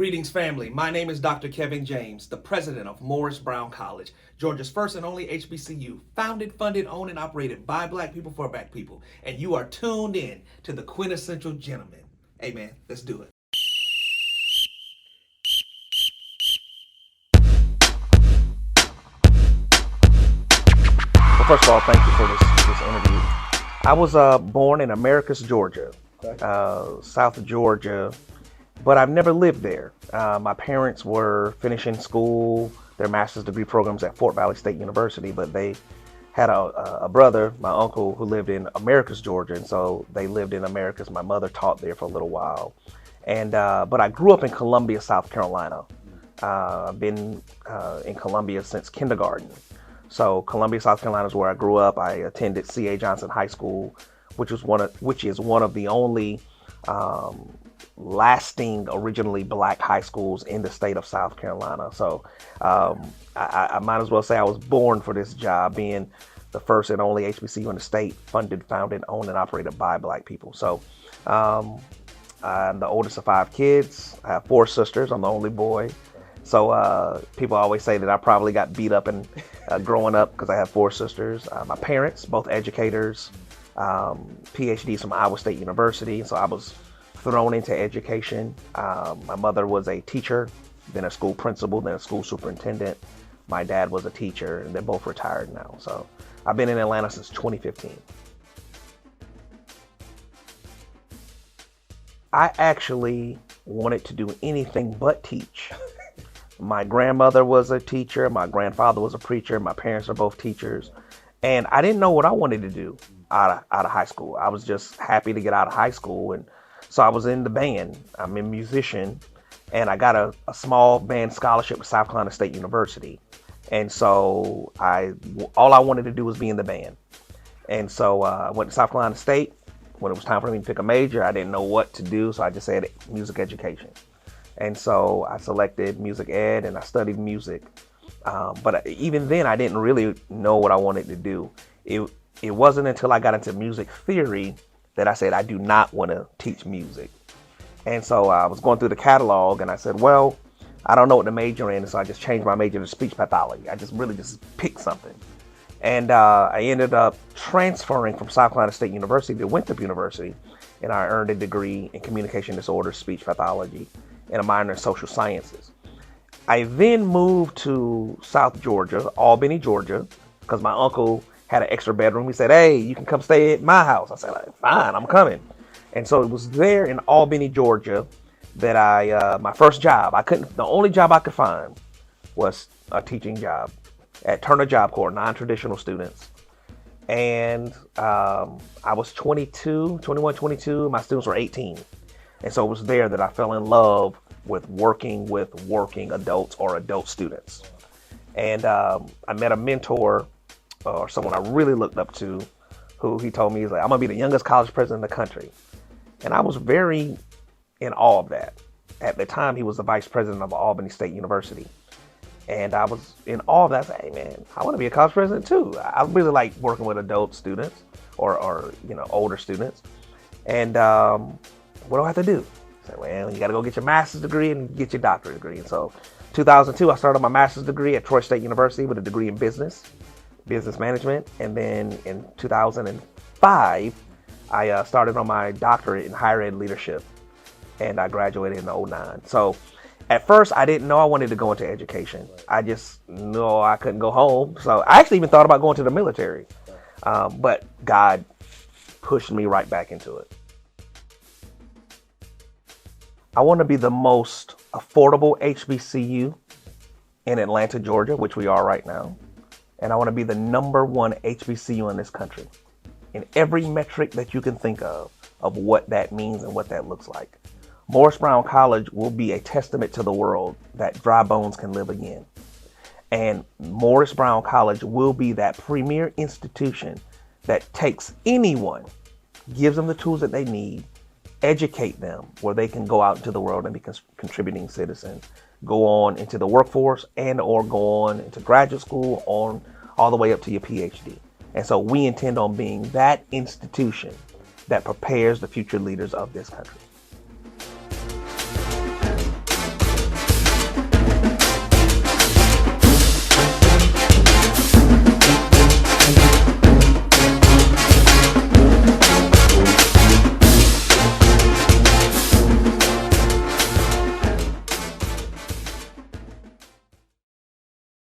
Greetings, family. My name is Dr. Kevin James, the president of Morris Brown College, Georgia's first and only HBCU, founded, funded, owned, and operated by Black people for Black people. And you are tuned in to the quintessential gentleman. Hey, man, let's do it. Well, first of all, thank you for this interview. I was born in Americus, Georgia, South Georgia, but I've never lived there. My parents were finishing school, their master's degree programs at Fort Valley State University, but they had a brother, my uncle, who lived in Americus, Georgia, and so they lived in Americus. My mother taught there for a little while, and but I grew up in Columbia, South Carolina. I've been in Columbia since kindergarten. So Columbia, South Carolina is where I grew up. I attended C.A. Johnson High School, which is one of the only lasting, originally Black high schools in the state of South Carolina. So I might as well say I was born for this job, being the first and only HBCU in the state, funded, founded, owned, and operated by Black people. So I'm the oldest of 5 kids. I have 4 sisters. I'm the only boy. So people always say that I probably got beat up and growing up because I have 4 sisters. My parents, both educators, PhDs from Iowa State University. So I was thrown into education. My mother was a teacher, then a school principal, then a school superintendent. My dad was a teacher, and they're both retired now. So I've been in Atlanta since 2015. I actually wanted to do anything but teach. My grandmother was a teacher. My grandfather was a preacher. My parents are both teachers. And I didn't know what I wanted to do out of high school. I was just happy to get out of high school. And so I was in the band. I'm a musician. And I got a small band scholarship with South Carolina State University. And so all I wanted to do was be in the band. And so I went to South Carolina State. When it was time for me to pick a major, I didn't know what to do. So I just said music education. And so I selected music ed and I studied music. But even then, I didn't really know what I wanted to do. It wasn't until I got into music theory that I said, I do not want to teach music. And so I was going through the catalog and I said, well, I don't know what to major in. And so I just changed my major to speech pathology. I just picked something. And I ended up transferring from South Carolina State University to Winthrop University. And I earned a degree in communication disorders, speech pathology, and a minor in social sciences. I then moved to South Georgia, Albany, Georgia, because my uncle had an extra bedroom. He said, hey, you can come stay at my house. I said, fine, I'm coming. And so it was there in Albany, Georgia that my first job, the only job I could find was a teaching job at Turner Job Corps, non-traditional students. And I was 21, 22, my students were 18. And so it was there that I fell in love with working adults or adult students. And I met a mentor or someone I really looked up to who he told me, he's like, I'm going to be the youngest college president in the country. And I was very in awe of that. At the time, he was the vice president of Albany State University. And I was in awe of that. I said, hey, man, I want to be a college president too. I really like working with adult students or older students. And what do I have to do? I said, well, you got to go get your master's degree and get your doctorate degree. And so 2002, I started my master's degree at Troy State University with a degree in business management. And then in 2005, I started on my doctorate in higher ed leadership. And I graduated in 2009. So at first, I didn't know I wanted to go into education. I just knew I couldn't go home. So I actually even thought about going to the military. But God pushed me right back into it. I want to be the most affordable HBCU in Atlanta, Georgia, which we are right now. And I want to be the #1 HBCU in this country. In every metric that you can think of what that means and what that looks like. Morris Brown College will be a testament to the world that dry bones can live again. And Morris Brown College will be that premier institution that takes anyone, gives them the tools that they need, educate them where they can go out into the world and be contributing citizens, go on into the workforce and or go on into graduate school on all the way up to your PhD. And so we intend on being that institution that prepares the future leaders of this country.